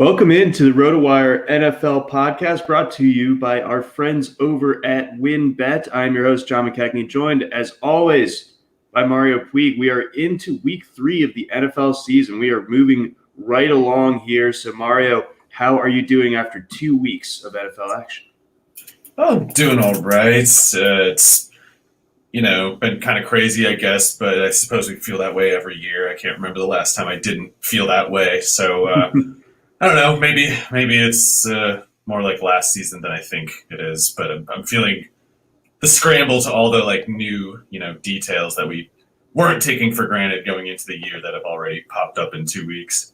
Welcome into the RotoWire NFL podcast brought to you by our friends over at WinBet. I'm your host, John McKechnie, joined as always by Mario Puig. We are into week 3 of the NFL season. We are moving right along here. So, Mario, how are you doing after 2 weeks of NFL action? Oh, doing all right. It's been kind of crazy, I guess, but I suppose we feel that way every year. I can't remember the last time I didn't feel that way. So, I don't know. Maybe it's more like last season than I think it is. But I'm feeling the scramble to all the new details that we weren't taking for granted going into the year that have already popped up in 2 weeks.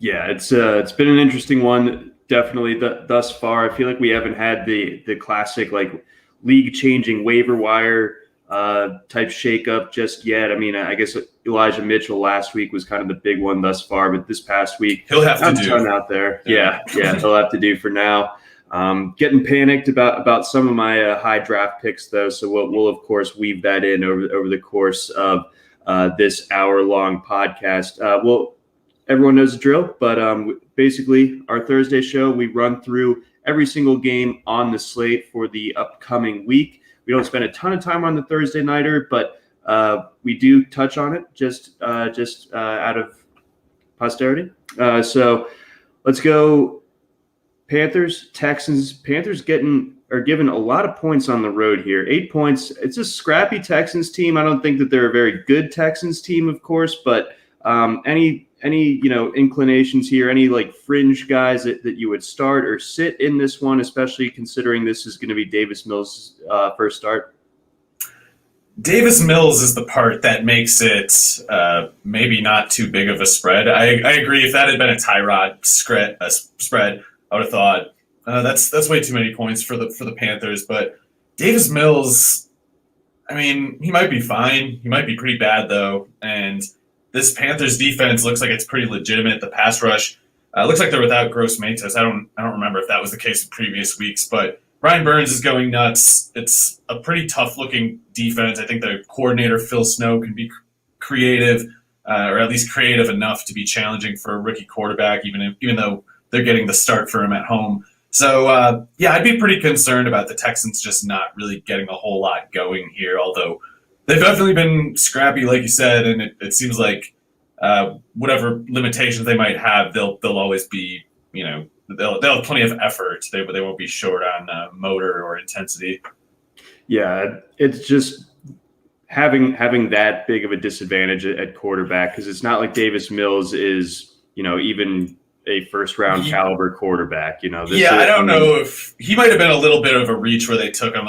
Yeah, it's been an interesting one, definitely thus far. I feel like we haven't had the classic league-changing waiver wire type shakeup just yet. I mean, I guess Elijah Mitchell last week was kind of the big one thus far, but this past week he'll have to do out there. Yeah, he'll have to do for now. Getting panicked about some of my high draft picks though, so we'll of course weave that in over the course of this hour-long podcast. Everyone knows the drill, but basically our Thursday show, we run through every single game on the slate for the upcoming week. We don't spend a ton of time on the Thursday nighter, but we do touch on it just out of posterity. So let's go Panthers, Texans. Panthers are given a lot of points on the road here. 8 points. It's a scrappy Texans team. I don't think that they're a very good Texans team, of course, but any inclinations here, any fringe guys that you would start or sit in this one, especially considering this is going to be Davis Mills' first start? Davis Mills is the part that makes it maybe not too big of a spread. I agree. If that had been a Tyrod spread, I would have thought that's way too many points for the Panthers. But Davis Mills, I mean, he might be fine. He might be pretty bad though, and this Panthers defense looks like it's pretty legitimate. The pass rush looks like they're without Gross Matos. I don't remember if that was the case in previous weeks, but Brian Burns is going nuts. It's a pretty tough-looking defense. I think the coordinator, Phil Snow, can be creative, or at least creative enough to be challenging for a rookie quarterback, even though they're getting the start for him at home. So, I'd be pretty concerned about the Texans just not really getting a whole lot going here, although they've definitely been scrappy, like you said, and it seems like whatever limitations they might have, they'll always be, they'll have plenty of effort. They won't be short on motor or intensity. Yeah, it's just having that big of a disadvantage at quarterback, because it's not like Davis Mills is, even a first-round caliber quarterback. I don't know if he might have been a little bit of a reach where they took him.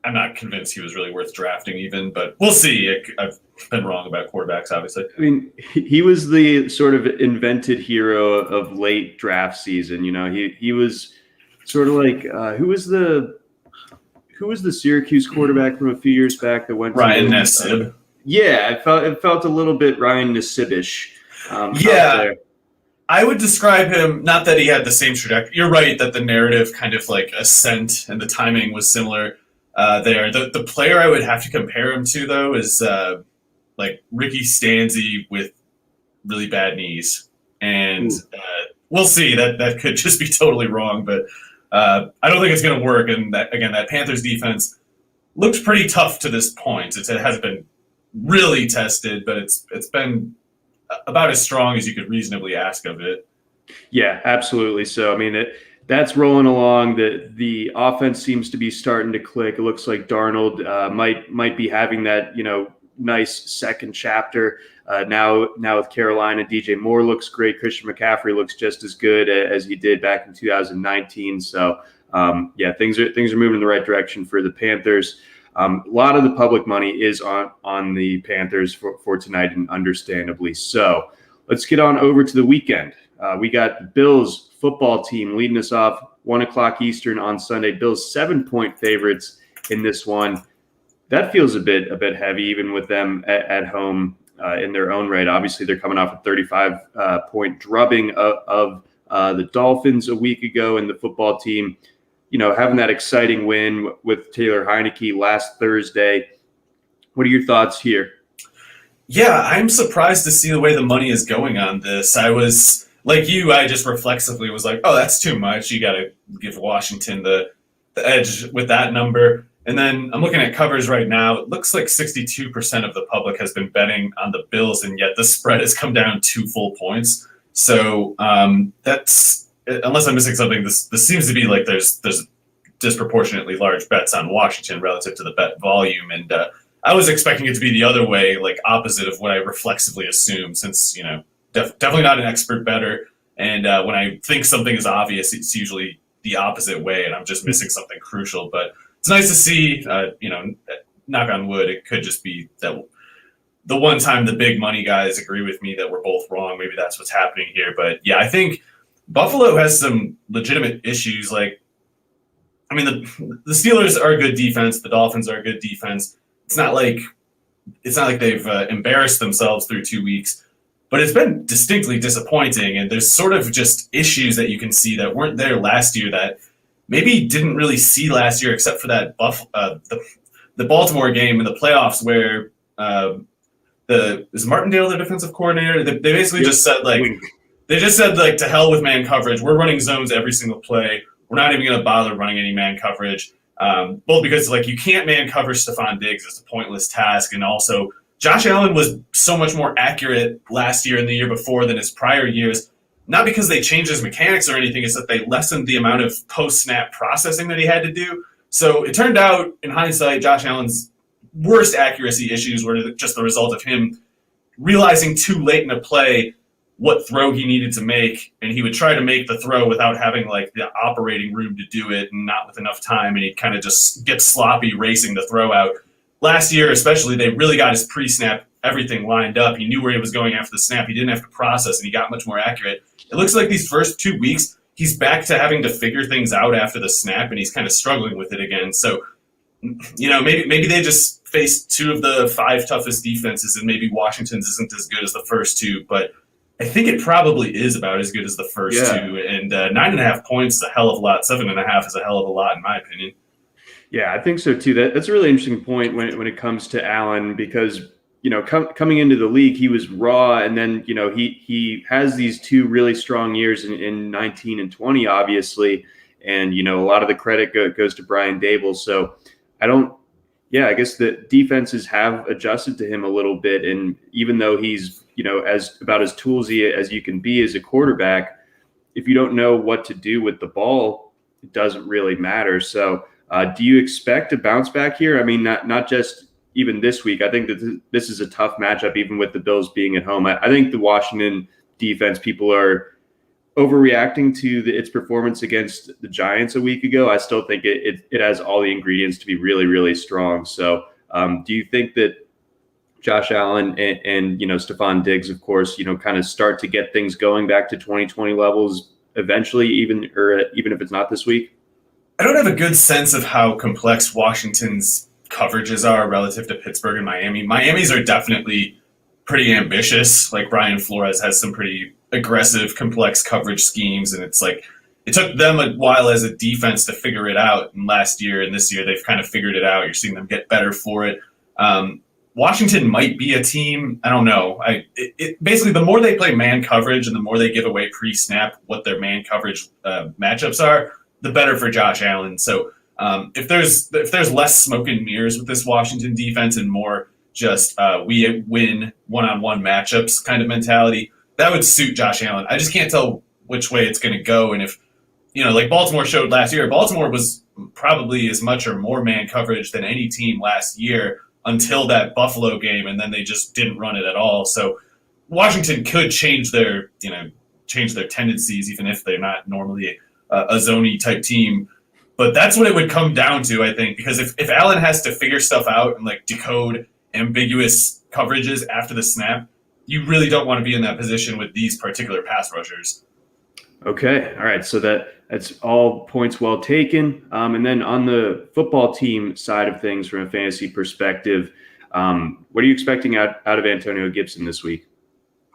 I'm not convinced he was really worth drafting even, but we'll see. I've been wrong about quarterbacks, obviously. I mean, he was the sort of invented hero of late draft season. He was sort of like who was the Syracuse quarterback from a few years back that went Ryan Nassib. Yeah, it felt a little bit Ryan Nassib-ish. I would describe him, not that he had the same trajectory. You're right that the narrative kind of ascent and the timing was similar. There. The player I would have to compare him to, though, is Ricky Stanzi with really bad knees. And we'll see. That could just be totally wrong, but I don't think it's going to work. And that Panthers defense looked pretty tough to this point. It hasn't been really tested, but it's been about as strong as you could reasonably ask of it. Yeah, absolutely. So, I mean, that's rolling along. The offense seems to be starting to click. It looks like Darnold might be having that nice second chapter now with Carolina. DJ Moore looks great. Christian McCaffrey looks just as good as he did back in 2019. So things are moving in the right direction for the Panthers. A lot of the public money is on the Panthers for tonight, and understandably so. Let's get on over to the weekend. We got the Bills football team leading us off 1:00 Eastern on Sunday. Bills 7-point favorites in this one. That feels a bit heavy, even with them at home in their own right. Obviously, they're coming off a 35-point drubbing of the Dolphins a week ago, and the football team, having that exciting win with Taylor Heineke last Thursday. What are your thoughts here? Yeah, I'm surprised to see the way the money is going on this. I was like you, I just reflexively was like, oh, that's too much. You got to give Washington the edge with that number. And then I'm looking at covers right now. It looks like 62% of the public has been betting on the Bills, and yet the spread has come down 2 full points. So that's, unless I'm missing something, this seems to be like there's disproportionately large bets on Washington relative to the bet volume. And I was expecting it to be the other way, like opposite of what I reflexively assume, since, definitely not an expert bettor. And when I think something is obvious, it's usually the opposite way, and I'm just missing something crucial. But it's nice to see, knock on wood, it could just be that the one time the big money guys agree with me that we're both wrong. Maybe that's what's happening here. But yeah, I think Buffalo has some legitimate issues. Like, I mean, the Steelers are a good defense. The Dolphins are a good defense. It's not like they've embarrassed themselves through 2 weeks, but it's been distinctly disappointing. And there's sort of just issues that you can see that weren't there last year that maybe didn't really see last year, except for that the Baltimore game in the playoffs where is Martindale the defensive coordinator? They basically just said to hell with man coverage. We're running zones every single play. We're not even going to bother running any man coverage. Both because you can't man cover Stephon Diggs. It's a pointless task. And also Josh Allen was so much more accurate last year and the year before than his prior years. Not because they changed his mechanics or anything, it's that they lessened the amount of post-snap processing that he had to do. So it turned out, in hindsight, Josh Allen's worst accuracy issues were just the result of him realizing too late in a play what throw he needed to make, and he would try to make the throw without having the operating room to do it and not with enough time, and he'd kind of just get sloppy racing the throw out. Last year, especially, they really got his pre-snap everything lined up. He knew where he was going after the snap. He didn't have to process, and he got much more accurate. It looks like these first 2 weeks, he's back to having to figure things out after the snap, and he's kind of struggling with it again. So, maybe they just faced 2 of the 5 toughest defenses, and maybe Washington's isn't as good as the first 2, but I think it probably is about as good as the first 2. And 9.5 points is a hell of a lot. 7.5 is a hell of a lot, in my opinion. Yeah, I think so too. That's a really interesting point when it comes to Allen, because coming into the league, he was raw, and then he has these 2 really strong years in 19 and 20, obviously, and a lot of the credit goes to Brian Dable. So I guess the defenses have adjusted to him a little bit, and even though he's as about as toolsy as you can be as a quarterback, if you don't know what to do with the ball, it doesn't really matter. So do you expect a bounce back here? I mean, not just even this week. I think that this is a tough matchup, even with the Bills being at home. I think the Washington defense, people are overreacting to its performance against the Giants a week ago. I still think it has all the ingredients to be really, really strong. So do you think that Josh Allen and Stephon Diggs, of course, kind of start to get things going back to 2020 levels eventually, even if it's not this week? I don't have a good sense of how complex Washington's coverages are relative to Pittsburgh and Miami. Miami's are definitely pretty ambitious. Like, Brian Flores has some pretty aggressive, complex coverage schemes, and it's like it took them a while as a defense to figure it out. And last year and this year, they've kind of figured it out. You're seeing them get better for it. Washington might be a team. I don't know. Basically, the more they play man coverage and the more they give away pre-snap what their man coverage matchups are, the better for Josh Allen. So if there's less smoke and mirrors with this Washington defense and more just we win one-on-one matchups kind of mentality, that would suit Josh Allen. I just can't tell which way it's going to go. And if, like Baltimore showed last year, Baltimore was probably as much or more man coverage than any team last year until that Buffalo game, and then they just didn't run it at all. So Washington could change their tendencies, even if they're not normally a zone-y type team. But that's what it would come down to, I think, because if Allen has to figure stuff out and decode ambiguous coverages after the snap, you really don't want to be in that position with these particular pass rushers. Okay. All right. So that's all points well taken. And then on the football team side of things, from a fantasy perspective, what are you expecting out of Antonio Gibson this week?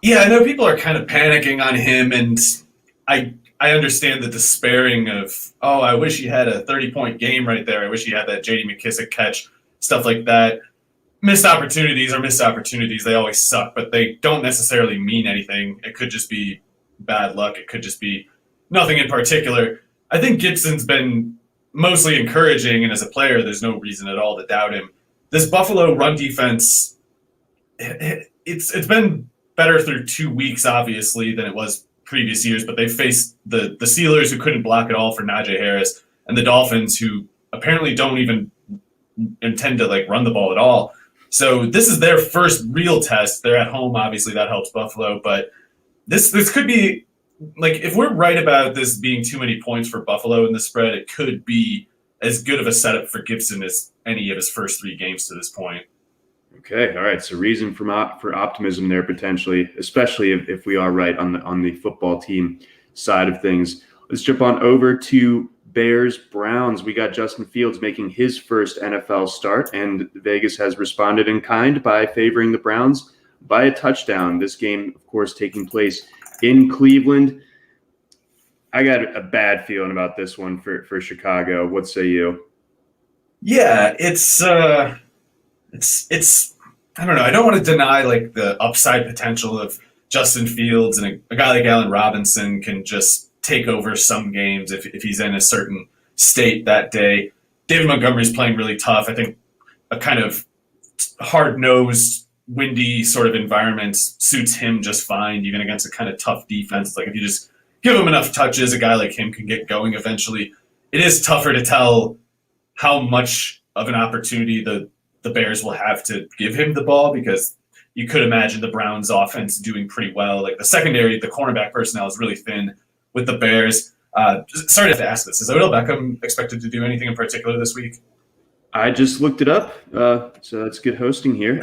Yeah, I know people are kind of panicking on him, and I understand the despairing of, I wish he had a 30-point game right there. I wish he had that J.D. McKissick catch, stuff like that. Missed opportunities are missed opportunities. They always suck, but they don't necessarily mean anything. It could just be bad luck. It could just be nothing in particular. I think Gibson's been mostly encouraging, and as a player, there's no reason at all to doubt him. This Buffalo run defense, it's been better through 2 weeks, obviously, than it was previous years, but they faced the Steelers, who couldn't block at all for Najee Harris, and the Dolphins, who apparently don't even intend to run the ball at all. So this is their first real test. They're at home, obviously that helps Buffalo, but this could be if we're right about this being too many points for Buffalo in the spread, it could be as good of a setup for Gibson as any of his first 3 games to this point. Okay, all right. So reason for optimism there potentially, especially if we are right on the football team side of things. Let's jump on over to Bears Browns. We got Justin Fields making his first NFL start, and Vegas has responded in kind by favoring the Browns by a touchdown. This game, of course, taking place in Cleveland. I got a bad feeling about this one for Chicago. What say you? Yeah, it's I don't know. I don't want to deny the upside potential of Justin Fields, and a guy like Allen Robinson can just take over some games if he's in a certain state that day. David Montgomery's playing really tough. I think a kind of hard-nosed, windy sort of environment suits him just fine, even against a kind of tough defense. If you just give him enough touches, a guy like him can get going eventually. It is tougher to tell how much of an opportunity the Bears will have to give him the ball, because you could imagine the Browns offense doing pretty well. The secondary, the cornerback personnel is really thin with the Bears. Sorry to ask this. Is Odell Beckham expected to do anything in particular this week? I just looked it up, so that's good hosting here.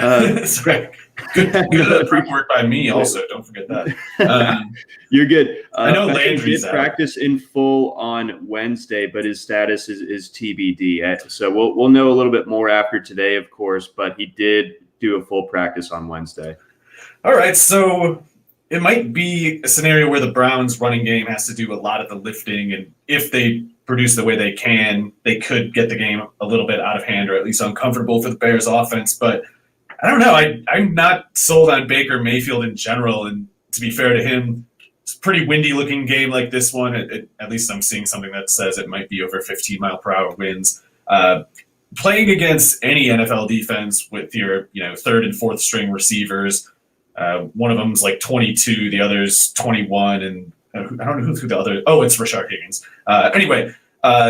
Good prep work by me also. Don't forget that. You're good. I know Landry's did practice in full on Wednesday, but his status is TBD. So we'll know a little bit more after today, of course, but he did do a full practice on Wednesday. All right, so it might be a scenario where the Browns running game has to do a lot of the lifting, and if they produce the way they can, they could get the game a little bit out of hand, or at least uncomfortable for the Bears offense. But I don't know. I'm not sold on Baker Mayfield in general, and to be fair to him, it's a pretty windy looking game like this one. At least I'm seeing something that says it might be over 15-mile-per-hour winds. Playing against any NFL defense with your third and fourth string receivers, one of them's 22, the other's 21, and I don't know who the other. Oh, it's Rashard Higgins. Anyway,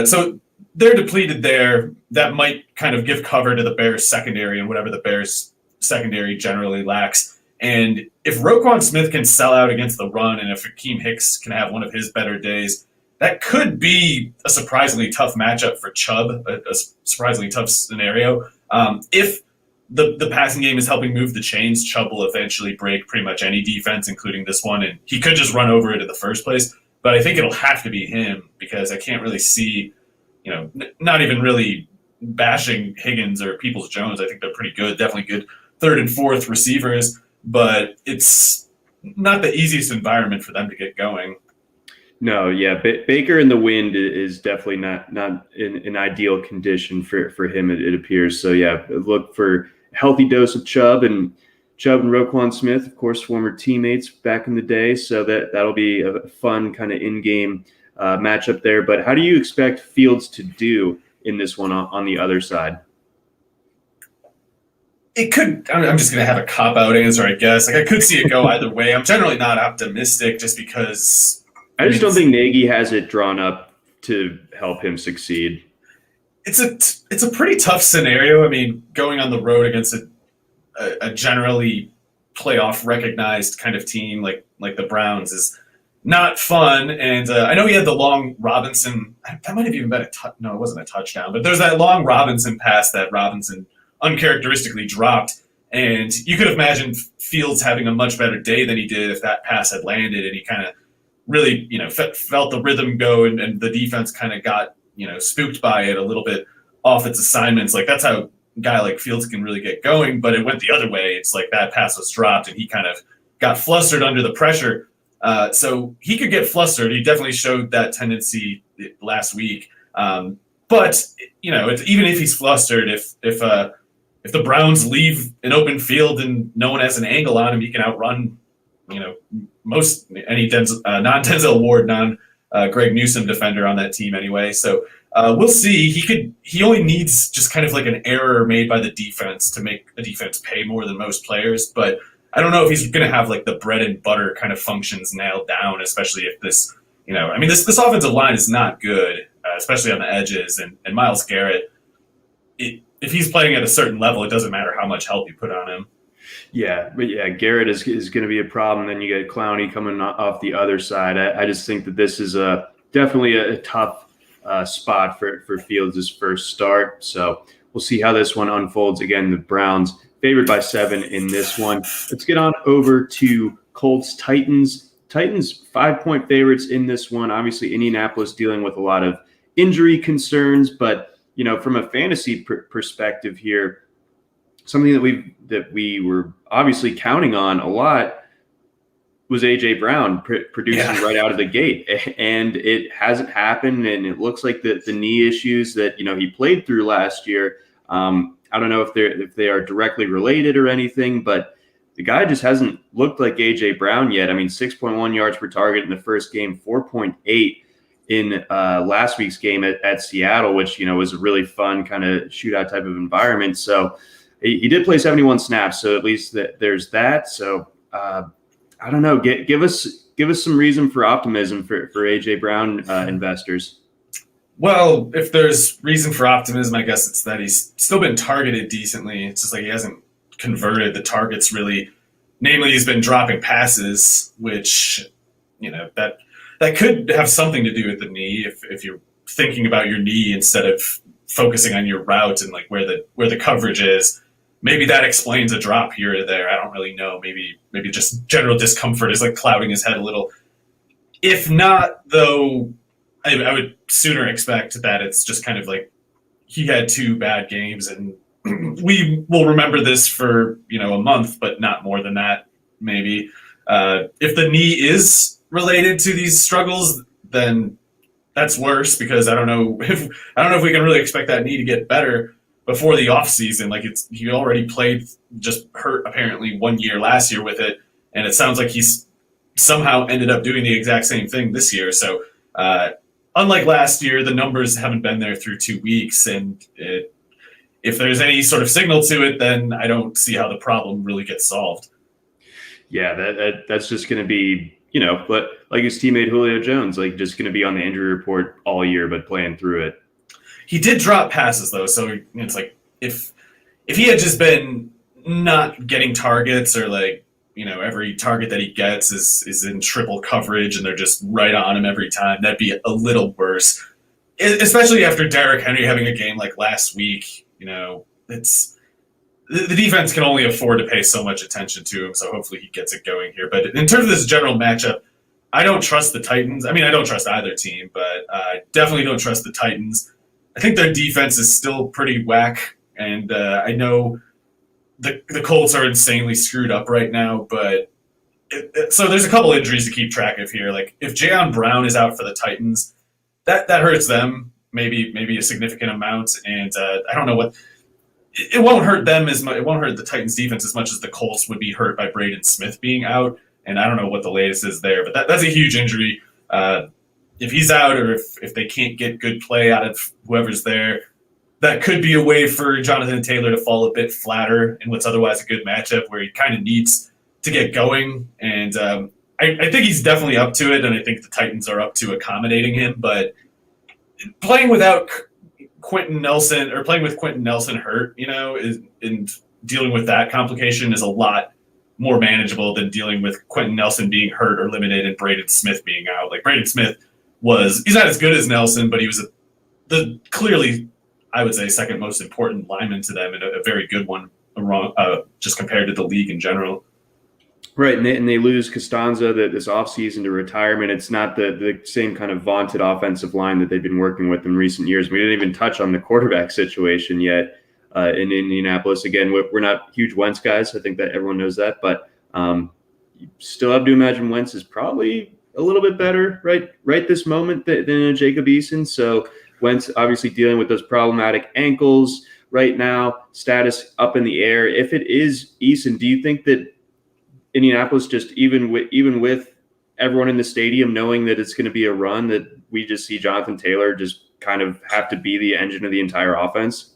so they're depleted there. That might kind of give cover to the Bears secondary and whatever the Bears secondary generally lacks. And if Roquan Smith can sell out against the run, and if Akeem Hicks can have one of his better days, that could be a surprisingly tough matchup for Chubb, a surprisingly tough scenario. If the passing game is helping move the chains, Chubb will eventually break pretty much any defense, including this one, and he could just run over it in the first place. But I think it'll have to be him, because I can't really see, not even really bashing Higgins or Peoples-Jones. I think they're pretty good, definitely good third and fourth receivers, but it's not the easiest environment for them to get going. No, yeah, Baker in the wind is definitely not in an ideal condition for him, it appears. So, yeah, look for a healthy dose of Chubb and Roquan Smith, of course, former teammates back in the day. So that'll be a fun kind of in-game matchup there. But how do you expect Fields to do in this one on the other side? It could. I'm just going to have a cop-out answer, I guess. I could see it go either way. I'm generally not optimistic, just because I just don't think Nagy has it drawn up to help him succeed. It's a pretty tough scenario. I mean, going on the road against a generally playoff recognized kind of team like the Browns is not fun. And I know he had the long Robinson. That might have even been no, it wasn't a touchdown. But there's that long Robinson pass that Robinson uncharacteristically dropped. And you could imagine Fields having a much better day than he did if that pass had landed and he kind of really, felt the rhythm go and the defense kind of got, spooked by it a little bit off its assignments. That's how a guy like Fields can really get going, but it went the other way. It's that pass was dropped and he kind of got flustered under the pressure. So he could get flustered. He definitely showed that tendency last week. But, even if he's flustered, if the Browns leave an open field and no one has an angle on him, he can outrun non-Denzel Ward, Greg Newsome defender on that team anyway. So we'll see. He only needs just kind of like an error made by the defense to make the defense pay more than most players. But I don't know if he's going to have like the bread and butter kind of functions nailed down, especially if this, this offensive line is not good, especially on the edges. And Myles Garrett, if he's playing at a certain level, it doesn't matter how much help you put on him. Yeah, but Garrett is going to be a problem. Then you get Clowney coming off the other side. I just think that this is definitely a tough spot for Fields' first start. So we'll see how this one unfolds. Again, the Browns favored by 7 in this one. Let's get on over to Colts Titans. Titans 5-point favorites in this one. Obviously, Indianapolis dealing with a lot of injury concerns, but from a fantasy perspective here, something that we were obviously counting on a lot was A.J. Brown producing right out of the gate, and it hasn't happened. And it looks like the knee issues that he played through last year. I don't know if they are directly related or anything, but the guy just hasn't looked like A.J. Brown yet. 6.1 yards per target in the first game, 4.8 in last week's game at Seattle, which was a really fun kind of shootout type of environment. So he did play 71 snaps, so at least there's that. So I don't know. Give us some reason for optimism for AJ Brown investors. Well, if there's reason for optimism, I guess it's that he's still been targeted decently. It's just like he hasn't converted the targets really. Namely, he's been dropping passes, which that could have something to do with the knee. If you're thinking about your knee instead of focusing on your route and like where the coverage is. Maybe that explains a drop here or there. I don't really know. Maybe just general discomfort is like clouding his head a little. If not, though, I would sooner expect that it's just kind of like he had 2 bad games, and we will remember this for a month, but not more than that. Maybe if the knee is related to these struggles, then that's worse because I don't know if we can really expect that knee to get better before the offseason. Like he already played, just hurt apparently 1 year last year with it, and it sounds like he's somehow ended up doing the exact same thing this year. So unlike last year, the numbers haven't been there through 2 weeks, and if there's any sort of signal to it, then I don't see how the problem really gets solved. Yeah, that's just going to be, but like his teammate Julio Jones, like just going to be on the injury report all year, but playing through it. He did drop passes, though, so it's like if he had just been not getting targets or like, every target that he gets is in triple coverage and they're just right on him every time, that'd be a little worse. Especially after Derrick Henry having a game like last week, it's the defense can only afford to pay so much attention to him, so hopefully he gets it going here. But in terms of this general matchup, I don't trust the Titans. I don't trust either team, but I definitely don't trust the Titans. I think their defense is still pretty whack, and I know the Colts are insanely screwed up right now, but so there's a couple injuries to keep track of here. Like if Jayon Brown is out for the Titans, that hurts them maybe a significant amount, and I don't know what it won't hurt them as much. It won't hurt the Titans defense as much as the Colts would be hurt by Braden Smith being out, and I don't know what the latest is there, but that's a huge injury. If he's out or if they can't get good play out of whoever's there, that could be a way for Jonathan Taylor to fall a bit flatter in what's otherwise a good matchup where he kind of needs to get going. And I think he's definitely up to it, and I think the Titans are up to accommodating him. But playing without Quentin Nelson or playing with Quentin Nelson hurt, and dealing with that complication is a lot more manageable than dealing with Quentin Nelson being hurt or limited and Braden Smith being out. Like Braden Smith he's not as good as Nelson, but he was clearly, I would say, second most important lineman to them and a very good one, just compared to the league in general. Right, and they lose Costanza this offseason to retirement. It's not the same kind of vaunted offensive line that they've been working with in recent years. We didn't even touch on the quarterback situation yet in Indianapolis. Again, we're not huge Wentz guys. I think that everyone knows that, but you still have to imagine Wentz is probably a little bit better right this moment than Jacob Bersett. So Wentz obviously dealing with those problematic ankles right now, status up in the air. If it is Eason, do you think that Indianapolis, just even with everyone in the stadium knowing that it's going to be a run, that we just see Jonathan Taylor just kind of have to be the engine of the entire offense?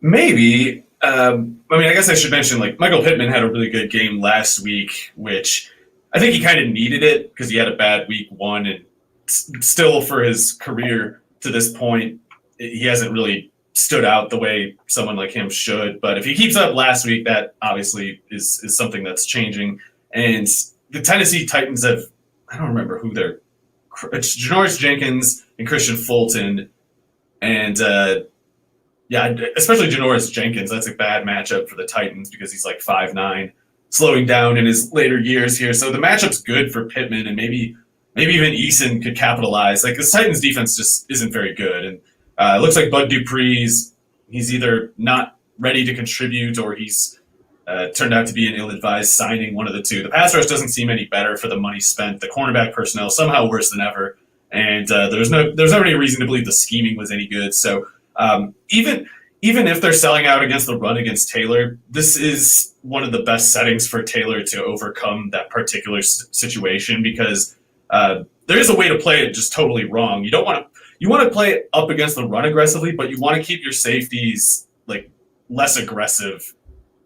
Maybe. I mean, I guess I should mention, like, Michael Pittman had a really good game last week, which I think he kind of needed it because he had a bad week one, and still for his career to this point, he hasn't really stood out the way someone like him should. But if he keeps up last week, that obviously is something that's changing. And the Tennessee Titans have, I don't remember who they're, it's Janoris Jenkins and Christian Fulton. And yeah, especially Janoris Jenkins. That's a bad matchup for the Titans because he's like 5'9", slowing down in his later years here. So the matchup's good for Pittman, and maybe even Eason could capitalize. Like, this Titans defense just isn't very good. And it looks like Bud Dupree's, he's either not ready to contribute or he's turned out to be an ill-advised signing, one of the two. The pass rush doesn't seem any better for the money spent. The cornerback personnel somehow worse than ever. And there's no any reason to believe the scheming was any good. So even if they're selling out against the run against Taylor, this is one of the best settings for Taylor to overcome that particular situation, because there is a way to play it just totally wrong. You want to play it up against the run aggressively, but you want to keep your safeties like less aggressive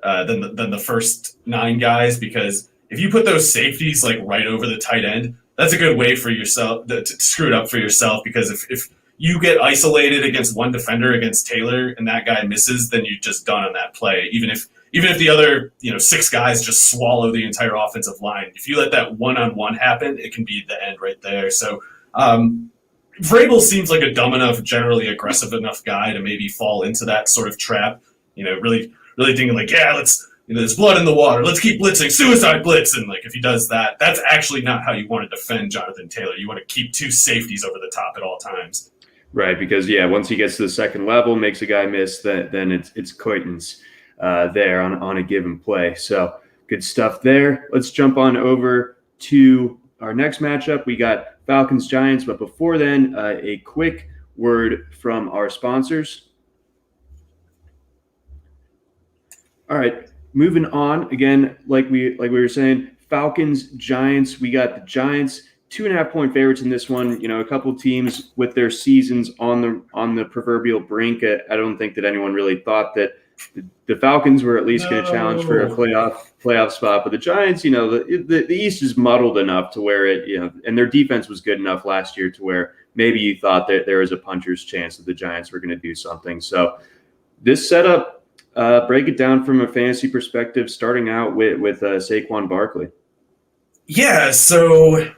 than the first 9 guys, because if you put those safeties like right over the tight end, that's a good way for yourself to screw it up for yourself, because if you get isolated against one defender against Taylor and that guy misses, then you're just done on that play. Even if the other 6 guys just swallow the entire offensive line, if you let that one-on-one happen, it can be the end right there. So Vrabel seems like a dumb enough, generally aggressive enough guy to maybe fall into that sort of trap. Really thinking like, yeah, let's. There's blood in the water. Let's keep blitzing, suicide blitz. And like, if he does that, that's actually not how you want to defend Jonathan Taylor. You want to keep 2 safeties over the top at all times. Right, because once he gets to the second level, makes a guy miss, then it's Coitens there on a given play. So good stuff there. Let's jump on over to our next matchup. We got Falcons Giants, but before then, a quick word from our sponsors. All right. Moving on, again, like we were saying, Falcons, Giants. We got the Giants 2.5-point favorites in this one. A couple teams with their seasons on the proverbial brink. I don't think that anyone really thought that the Falcons were at least going to challenge for a playoff spot. But the Giants, the East is muddled enough to where and their defense was good enough last year to where maybe you thought that there was a puncher's chance that the Giants were going to do something. So this setup. Break it down from a fantasy perspective, starting out with Saquon Barkley. Yeah, so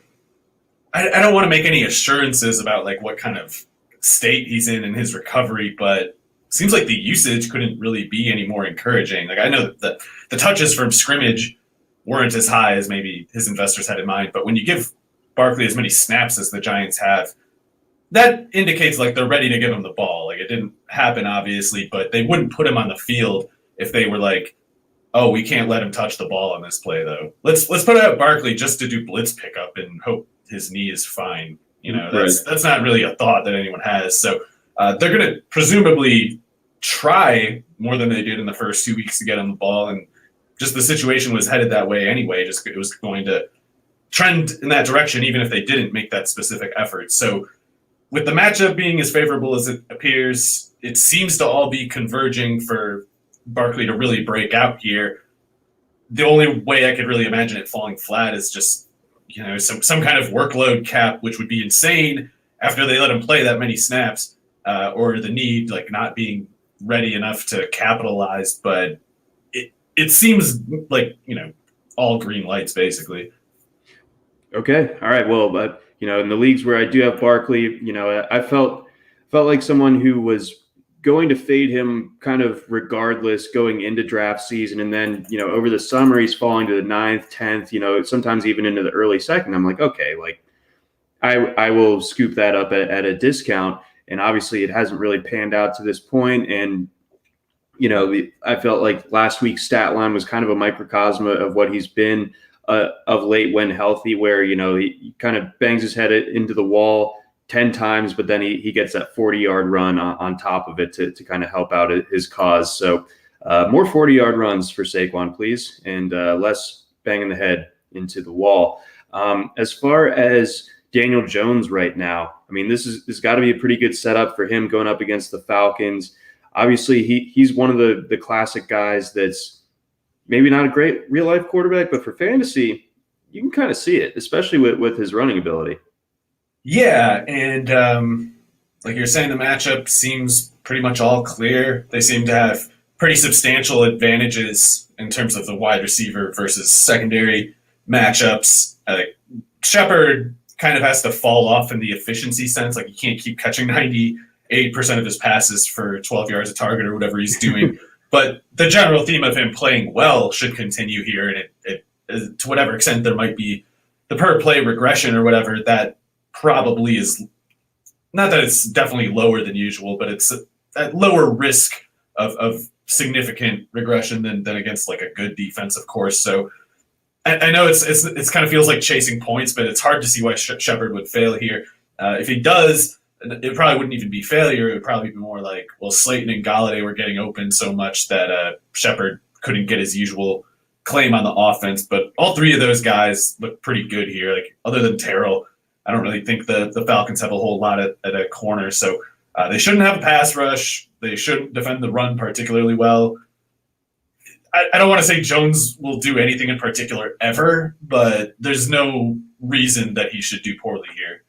I don't want to make any assurances about like what kind of state he's in his recovery, but it seems like the usage couldn't really be any more encouraging. Like, I know that the touches from scrimmage weren't as high as maybe his investors had in mind, but when you give Barkley as many snaps as the Giants have, that indicates like they're ready to give him the ball. Like, it didn't happen, obviously, but they wouldn't put him on the field if they were like, oh, we can't let him touch the ball on this play, though. Let's put out Barkley just to do blitz pickup and hope his knee is fine. That's not really a thought that anyone has. So they're going to presumably try more than they did in the first 2 weeks to get him the ball, and just the situation was headed that way anyway. Just it was going to trend in that direction, even if they didn't make that specific effort. So with the matchup being as favorable as it appears, it seems to all be converging for Barkley to really break out here. The only way I could really imagine it falling flat is just, some kind of workload cap, which would be insane after they let him play that many snaps, or the need, like, not being ready enough to capitalize. But it seems like, all green lights, basically. Okay. All right. Well, in the leagues where I do have Barkley, I felt like someone who was going to fade him kind of regardless going into draft season. And then, over the summer, he's falling to the 9th, 10th, sometimes even into the early second. I'm like, okay, like I will scoop that up at a discount. And obviously it hasn't really panned out to this point. And, I felt like last week's stat line was kind of a microcosm of what he's been of late when healthy, where, he kind of bangs his head into the wall 10 times, but then he gets that 40-yard run on top of it to kind of help out his cause. So more 40-yard runs for Saquon, please, and less banging the head into the wall. As far as Daniel Jones right now, I mean, this has got to be a pretty good setup for him going up against the Falcons. Obviously, he's one of the classic guys that's maybe not a great real-life quarterback, but for fantasy, you can kind of see it, especially with his running ability. Yeah, and like you're saying, the matchup seems pretty much all clear. They seem to have pretty substantial advantages in terms of the wide receiver versus secondary matchups. Shepard kind of has to fall off in the efficiency sense. Like, you can't keep catching 98% of his passes for 12 yards a target or whatever he's doing. But the general theme of him playing well should continue here. And it to whatever extent there might be the per play regression or whatever, that probably is not that it's definitely lower than usual, but it's at lower risk of significant regression than against like a good defense, of course. So I know it's kind of feels like chasing points, but it's hard to see why Shepard would fail here. If he does, it probably wouldn't even be failure. It would probably be more like, well, Slayton and Galladay were getting open so much that Shepard couldn't get his usual claim on the offense. But all three of those guys look pretty good here. Like, other than Terrell, I don't really think the Falcons have a whole lot at a corner. So they shouldn't have a pass rush. They shouldn't defend the run particularly well. I don't want to say Jones will do anything in particular ever, but there's no reason that he should do poorly here.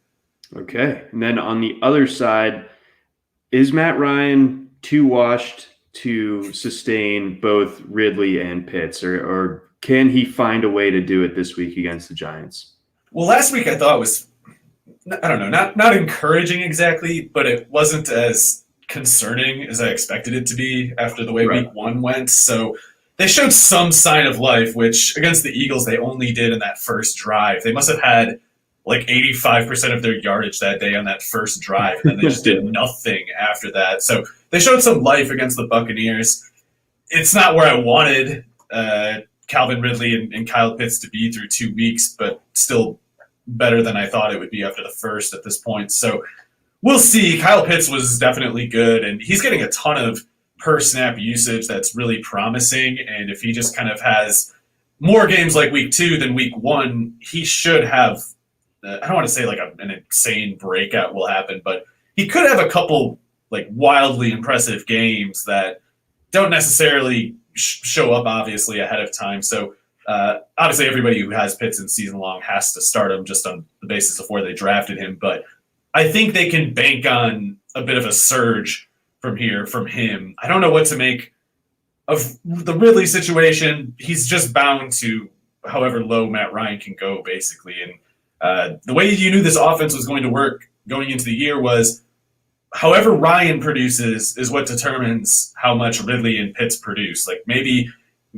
Okay. And then on the other side, is Matt Ryan too washed to sustain both Ridley and Pitts, or can he find a way to do it this week against the Giants? Well, last week I thought was, I don't know, not encouraging exactly, but it wasn't as concerning as I expected it to be after the way Right. week one went. So they showed some sign of life, which against the Eagles they only did in that first drive. They must have had like 85% of their yardage that day on that first drive, and then they just did nothing after that. So they showed some life against the Buccaneers. It's not where I wanted Calvin Ridley and Kyle Pitts to be through 2 weeks, but still better than I thought it would be after the first at this point. So we'll see. Kyle Pitts was definitely good, and he's getting a ton of per snap usage that's really promising. And if he just kind of has more games like week 2 than week 1, he should have, I don't want to say like an insane breakout will happen, but he could have a couple like wildly impressive games that don't necessarily show up obviously ahead of time. So obviously everybody who has Pitts in season long has to start him just on the basis of where they drafted him. But I think they can bank on a bit of a surge from him. I don't know what to make of the Ridley situation. He's just bound to however low Matt Ryan can go, basically. And the way you knew this offense was going to work going into the year was however Ryan produces is what determines how much Ridley and Pitts produce. Like, maybe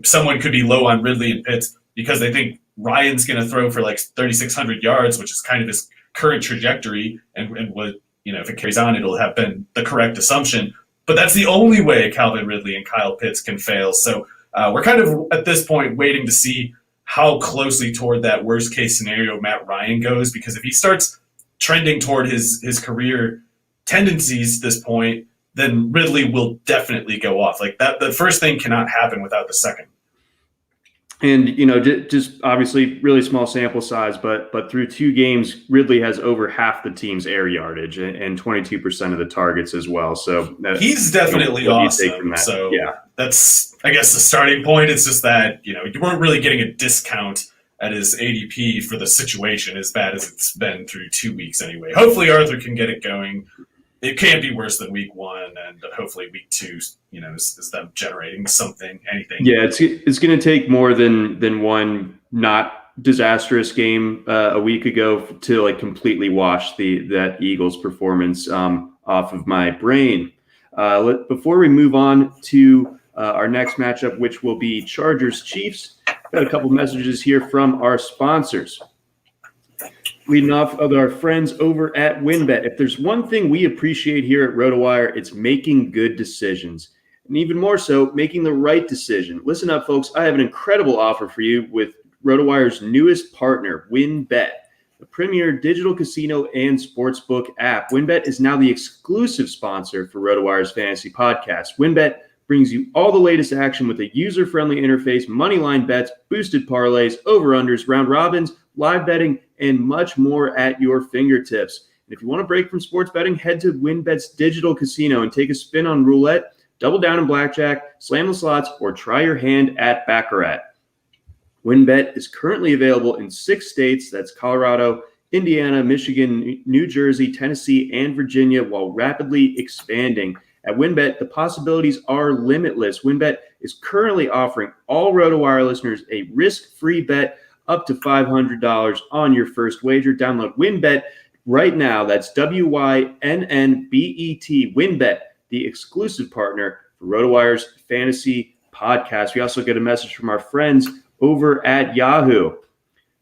someone could be low on Ridley and Pitts because they think Ryan's going to throw for like 3,600 yards, which is kind of his current trajectory, and what, you know, if it carries on, it'll have been the correct assumption. But that's the only way Calvin Ridley and Kyle Pitts can fail. So we're kind of at this point waiting to see how closely toward that worst case scenario Matt Ryan goes, because if he starts trending toward his career tendencies at this point, then Ridley will definitely go off. Like, that, the first thing cannot happen without the second. And, you know, just obviously really small sample size, but through 2 games, Ridley has over half the team's air yardage and 22% of the targets as well. So he's definitely awesome. So yeah, that's, I guess, the starting point. It's just that, you know, you weren't really getting a discount at his ADP for the situation as bad as it's been through 2 weeks anyway. Hopefully Arthur can get it going. It can't be worse than week 1, and hopefully week 2, you know, is them generating something, anything. Yeah, it's going to take more than one not disastrous game a week ago to like completely wash that Eagles performance off of my brain. Before we move on to our next matchup, which will be Chargers-Chiefs, got a couple messages here from our sponsors. Leading off with our friends over at WynnBET. If there's one thing we appreciate here at RotoWire, it's making good decisions. And even more so, making the right decision. Listen up, folks. I have an incredible offer for you with RotoWire's newest partner, WynnBET, the premier digital casino and sportsbook app. WynnBET is now the exclusive sponsor for RotoWire's fantasy podcast. WynnBET brings you all the latest action with a user-friendly interface, moneyline bets, boosted parlays, over-unders, round robins, live betting, and much more at your fingertips. And if you want to break from sports betting, head to WynnBET's digital casino and take a spin on roulette, double down in blackjack, slam the slots, or try your hand at Baccarat. WynnBET is currently available in 6 states. That's Colorado, Indiana, Michigan, New Jersey, Tennessee, and Virginia, while rapidly expanding. At WynnBET, the possibilities are limitless. WynnBET is currently offering all RotoWire listeners a risk-free bet up to $500 on your first wager. Download WynnBET right now. That's WYNNBET. WynnBET, the exclusive partner for RotoWire's Fantasy Podcast. We also get a message from our friends over at Yahoo.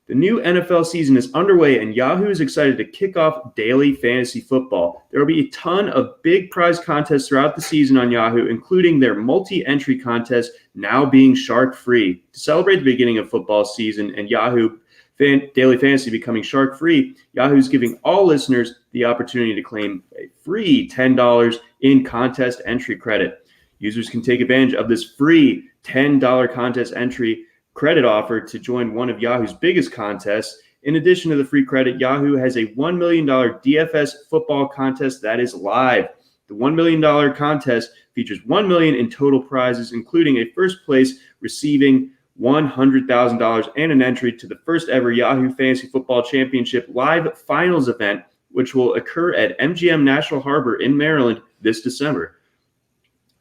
The new NFL season is underway, and Yahoo is excited to kick off daily fantasy football. There will be a ton of big prize contests throughout the season on Yahoo, including their multi-entry contest now being shark-free. To celebrate the beginning of football season and Yahoo Daily Fantasy becoming shark-free, Yahoo is giving all listeners the opportunity to claim a free $10 in contest entry credit. Users can take advantage of this free $10 contest entry credit offer to join one of Yahoo's biggest contests. In addition to the free credit, Yahoo has a $1 million DFS football contest that is live. The $1 million contest features $1 million in total prizes, including a first place receiving $100,000 and an entry to the first ever Yahoo Fantasy Football Championship live finals event, which will occur at MGM National Harbor in Maryland this December.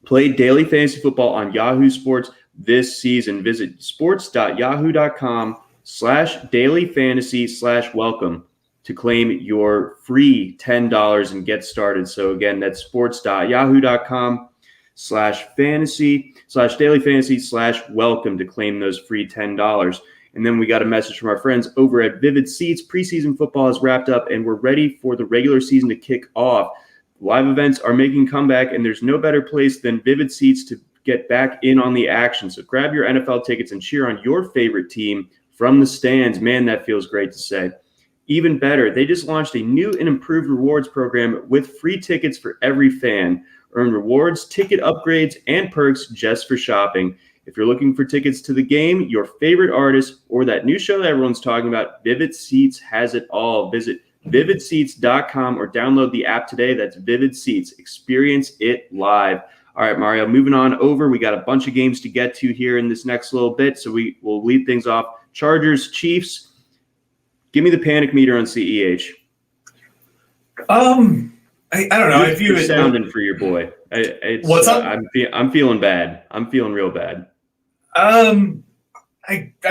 Play daily fantasy football on Yahoo Sports this season. Visit sports.yahoo.com/dailyfantasy/welcome to claim your free $10 and get started. So again, that's sports.yahoo.com/fantasy/dailyfantasy/welcome to claim those free $10. And then we got a message from our friends over at Vivid Seats. Preseason football has wrapped up and we're ready for the regular season to kick off. Live events are making comeback, and there's no better place than Vivid Seats to get back in on the action. So grab your NFL tickets and cheer on your favorite team from the stands. Man, that feels great to say. Even better, they just launched a new and improved rewards program with free tickets for every fan. Earn rewards, ticket upgrades, and perks just for shopping. If you're looking for tickets to the game, your favorite artist, or that new show that everyone's talking about, Vivid Seats has it all. Visit vividseats.com or download the app today. That's Vivid Seats. Experience it live. All right, Mario, moving on over. We got a bunch of games to get to here in this next little bit, so we will lead things off. Chargers, Chiefs. Give me the panic meter on CEH. I don't know. I view it sounding for your boy. What's up? I'm feeling bad. I'm feeling real bad. I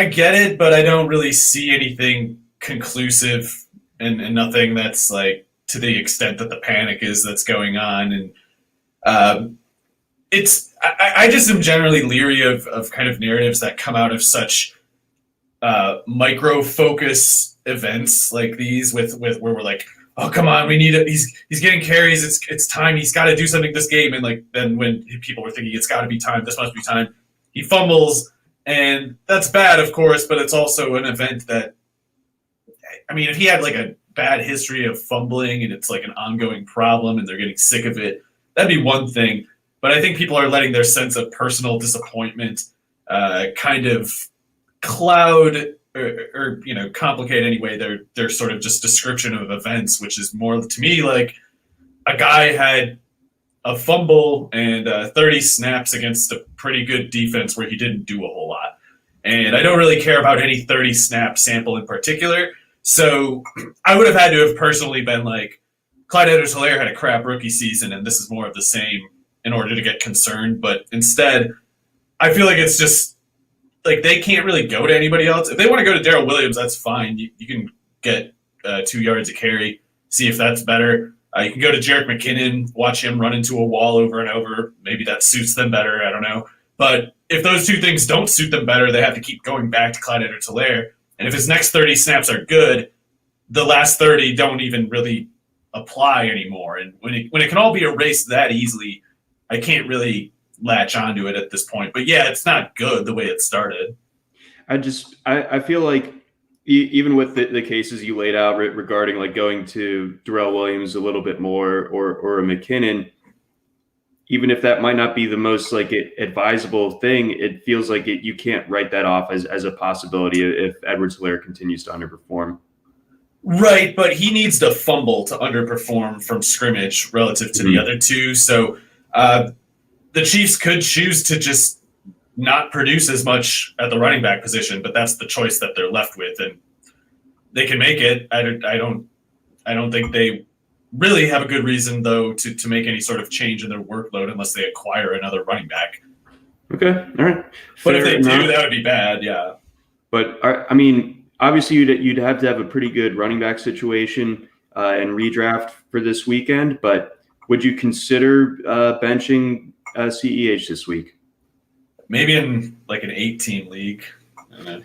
get it, but I don't really see anything conclusive and nothing that's like to the extent that the panic is that's going on. And I just am generally leery of kind of narratives that come out of such micro focus events like these with where we're like, oh, come on, we need it. He's getting carries. It's time. He's got to do something this game. And like then when people were thinking it's got to be time, this must be time, he fumbles, and that's bad, of course. But it's also an event that, I mean, if he had like a bad history of fumbling and it's like an ongoing problem and they're getting sick of it, that'd be one thing. But I think people are letting their sense of personal disappointment kind of cloud or complicate anyway their sort of just description of events, which is more to me like a guy had a fumble and 30 snaps against a pretty good defense where he didn't do a whole lot. And I don't really care about any 30 snap sample in particular. So I would have had to have personally been like, Clyde Edwards-Helaire had a crap rookie season and this is more of the same in order to get concerned. But instead, I feel like it's just like they can't really go to anybody else. If they want to go to Darrell Williams, that's fine. You can get 2 yards a carry, see if that's better. You can go to Jerick McKinnon, watch him run into a wall over and over. Maybe that suits them better. I don't know. But if those two things don't suit them better, they have to keep going back to Clyde Edwards-Helaire. And if his next 30 snaps are good, the last 30 don't even really apply anymore. And when it can all be erased that easily, I can't really latch onto it at this point. But yeah, it's not good the way it started. I feel like even with the cases you laid out regarding like going to Darrell Williams a little bit more or a McKinnon, even if that might not be the most like advisable thing, it feels like you can't write that off as a possibility if Edwards-Helaire continues to underperform. Right, but he needs to fumble to underperform from scrimmage relative to the other two. So the Chiefs could choose to just not produce as much at the running back position, but that's the choice that they're left with, and they can make it. I don't think they really have a good reason though to make any sort of change in their workload unless they acquire another running back. Okay, all right. But if they do, that would be bad. Yeah. But I mean, obviously you'd have to have a pretty good running back situation and redraft for this weekend. But would you consider benching CEH this week? Maybe in like an 8-team league. All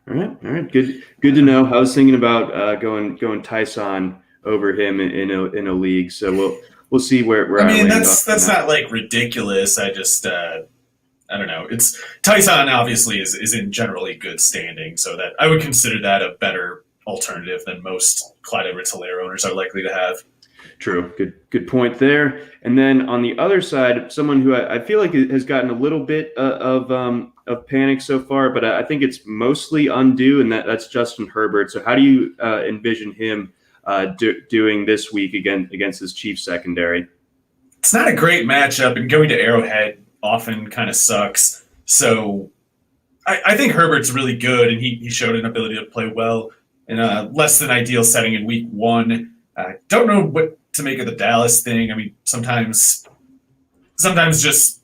right. Good to know. I was thinking about going Tyson over him in a league. So we'll see where I mean, that's not like ridiculous. I just I don't know. It's Tyson obviously is in generally good standing, so that I would consider that a better alternative than most Clyde Edwards-Helaire owners are likely to have. True. Good point there. And then on the other side, someone who I feel like has gotten a little bit of panic so far, but I think it's mostly undue, and that's Justin Herbert. So how do you envision him doing this week against his Chiefs secondary? It's not a great matchup, and going to Arrowhead often kind of sucks. So I think Herbert's really good, and he showed an ability to play well in a less than ideal setting in week 1. I don't know what to make of the Dallas thing. I mean, sometimes just,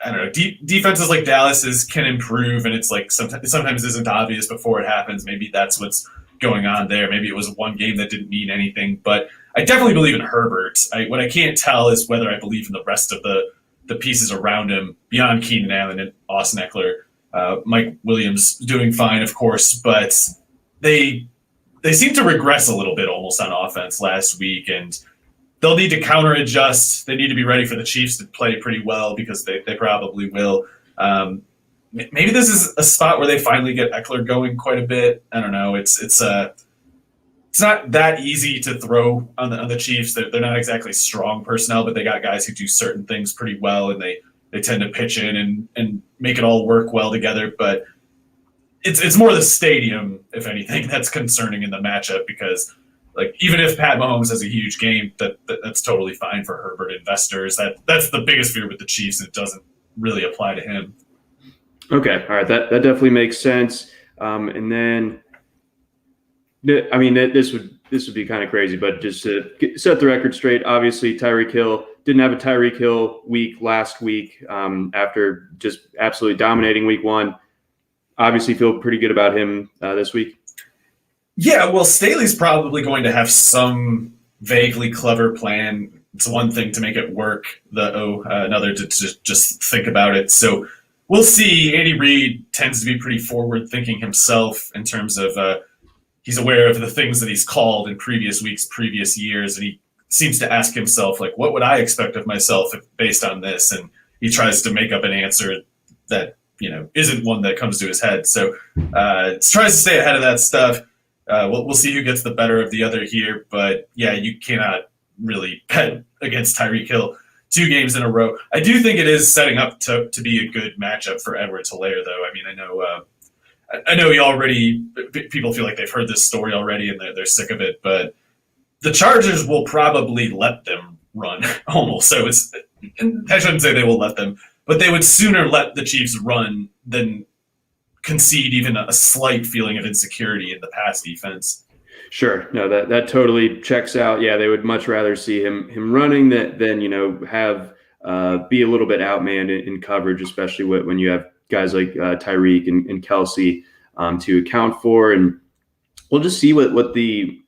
I don't know, defenses like Dallas's can improve, and it's like sometimes isn't obvious before it happens. Maybe that's what's going on there. Maybe it was one game that didn't mean anything, but I definitely believe in Herbert. What I can't tell is whether I believe in the rest of the pieces around him beyond Keenan Allen and Austin Eckler. Mike Williams doing fine, of course, but they seem to regress a little bit almost on offense last week, and they'll need to counter adjust. They need to be ready for the Chiefs to play pretty well because they probably will. Maybe this is a spot where they finally get Eckler going quite a bit. I don't know. It's not that easy to throw on the Chiefs. They're not exactly strong personnel, but they got guys who do certain things pretty well, and they tend to pitch in and make it all work well together. But it's more the stadium, if anything, that's concerning in the matchup, because like even if Pat Mahomes has a huge game, that's totally fine for Herbert investors. That's the biggest fear with the Chiefs. It doesn't really apply to him. Okay, all right, that definitely makes sense. And then, I mean, this would be kind of crazy, but just to set the record straight, obviously Tyreek Hill didn't have a Tyreek Hill week last week after just absolutely dominating week 1. Obviously feel pretty good about him this week. Yeah, well, Staley's probably going to have some vaguely clever plan. It's one thing to make it work, another to just think about it. So we'll see. Andy Reid tends to be pretty forward-thinking himself in terms of he's aware of the things that he's called in previous weeks, previous years, and he seems to ask himself, like, what would I expect of myself based on this? And he tries to make up an answer that, isn't one that comes to his head. So tries to stay ahead of that stuff. We'll see who gets the better of the other here. But, yeah, you cannot really bet against Tyreek Hill 2 games in a row. I do think it is setting up to be a good matchup for Edwards-Helaire, though. I mean, I know people feel like they've heard this story already and they're sick of it, but the Chargers will probably let them run almost. So I shouldn't say they will let them, but they would sooner let the Chiefs run than concede even a slight feeling of insecurity in the pass defense. Sure. No, that totally checks out. Yeah, they would much rather see him running than have be a little bit outmanned in coverage, especially when you have guys like Tyreek and Kelsey to account for. And we'll just see what the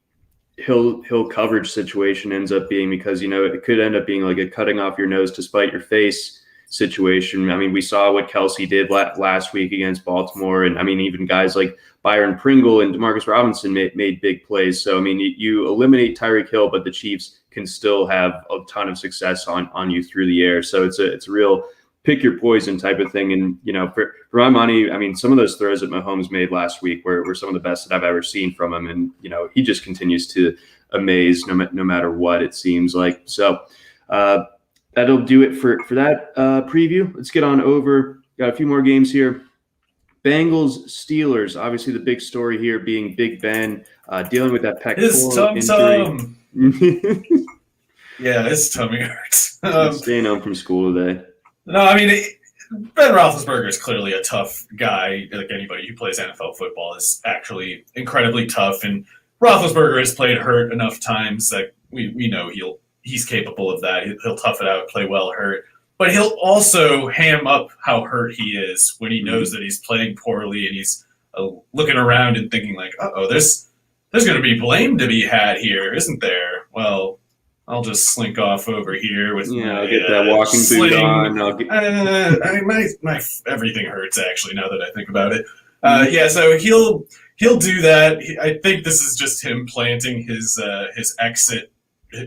Hill coverage situation ends up being, because it could end up being like a cutting off your nose to spite your face situation. I mean, we saw what Kelsey did last week against Baltimore, and I mean, even guys like Byron Pringle and Demarcus Robinson made big plays. So I mean, you eliminate Tyreek Hill, but the Chiefs can still have a ton of success on you through the air. So it's a real pick your poison type of thing. And for my money, I mean, some of those throws that Mahomes made last week were some of the best that I've ever seen from him, and he just continues to amaze no matter what, it seems like. So that'll do it for that preview. Let's get on over. Got a few more games here. Bengals Steelers. Obviously, the big story here being Big Ben dealing with that pectoral injury. Yeah, his tummy hurts. Staying home from school today. No, I mean, Ben Roethlisberger is clearly a tough guy. Like anybody who plays NFL football is actually incredibly tough. And Roethlisberger has played hurt enough times that we know he's capable of that. He'll tough it out, play well hurt. But he'll also ham up how hurt he is when he knows that he's playing poorly and he's looking around and thinking like, uh-oh, there's going to be blame to be had here, isn't there? Well, I'll just slink off over here with I'll get that walking boot on. My everything hurts actually now that I think about it. So he'll do that. I think this is just him planting his exit,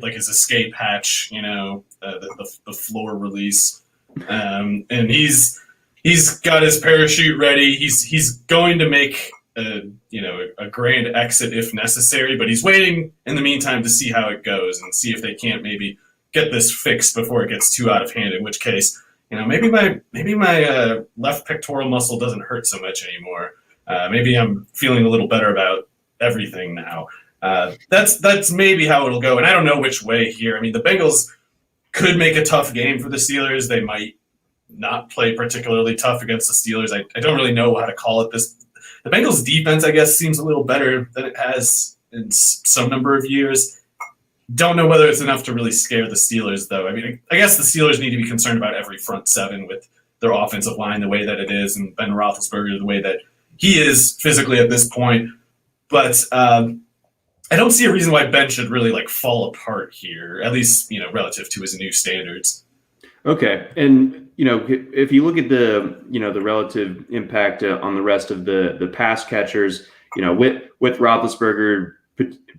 like his escape hatch, the floor release, and he's got his parachute ready. He's going to make a grand exit if necessary, but he's waiting in the meantime to see how it goes and see if they can't maybe get this fixed before it gets too out of hand. In which case, maybe my left pectoral muscle doesn't hurt so much anymore. Maybe I'm feeling a little better about everything now. That's maybe how it'll go, and I don't know which way here. I mean, the Bengals could make a tough game for the Steelers. They might not play particularly tough against the Steelers. I don't really know how to call it this. The Bengals' defense, I guess, seems a little better than it has in some number of years. Don't know whether it's enough to really scare the Steelers, though. I mean, I guess the Steelers need to be concerned about every front seven with their offensive line the way that it is and Ben Roethlisberger the way that he is physically at this point. But I don't see a reason why Ben should really fall apart here, at least relative to his new standards. Okay, and if you look at the the relative impact on the rest of the pass catchers, with Roethlisberger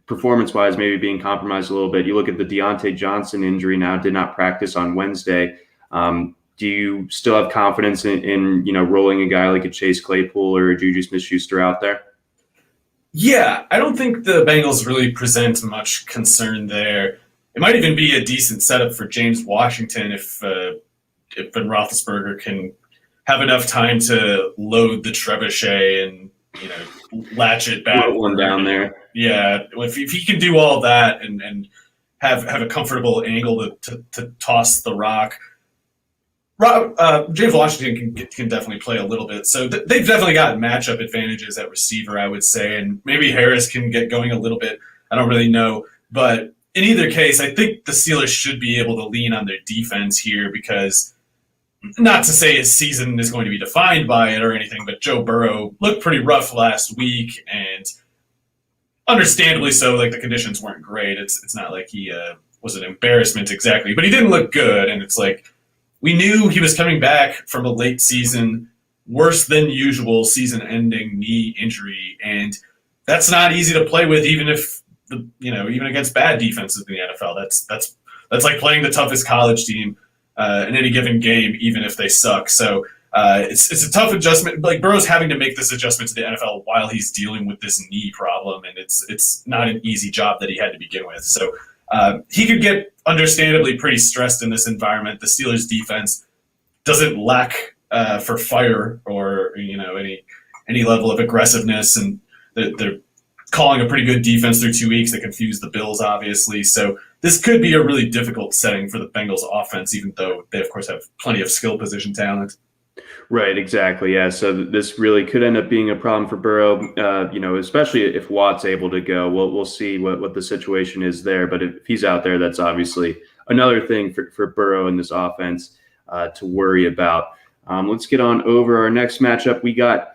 performance-wise maybe being compromised a little bit, you look at the Deontay Johnson injury now, did not practice on Wednesday. Do you still have confidence in rolling a guy like a Chase Claypool or a Juju Smith-Schuster out there? Yeah, I don't think the Bengals really present much concern there. It might even be a decent setup for James Washington if Ben Roethlisberger can have enough time to load the trebuchet and latch it back. Put one down there. Yeah, if he can do all that and have a comfortable angle to toss the rock, James Washington can definitely play a little bit. So they've definitely got matchup advantages at receiver, I would say, and maybe Harris can get going a little bit. I don't really know, but in either case, I think the Steelers should be able to lean on their defense here because, not to say his season is going to be defined by it or anything, but Joe Burrow looked pretty rough last week, and understandably so. The conditions weren't great. It's not like he was an embarrassment exactly, but he didn't look good, and it's we knew he was coming back from a late season, worse than usual season-ending knee injury, and that's not easy to play with, even if even against bad defenses in the NFL. That's like playing the toughest college team in any given game, even if they suck. So it's a tough adjustment. Burrow's having to make this adjustment to the NFL while he's dealing with this knee problem, and it's not an easy job that he had to begin with. So he could get understandably pretty stressed in this environment. The Steelers' defense doesn't lack for fire or any level of aggressiveness, and they're calling a pretty good defense through 2 weeks that confused the Bills, obviously. So this could be a really difficult setting for the Bengals offense, even though they, of course, have plenty of skill position talent. Right, exactly. Yeah, so this really could end up being a problem for Burrow, especially if Watt's able to go. We'll see what the situation is there. But if he's out there, that's obviously another thing for Burrow in this offense to worry about. Let's get on over our next matchup. We got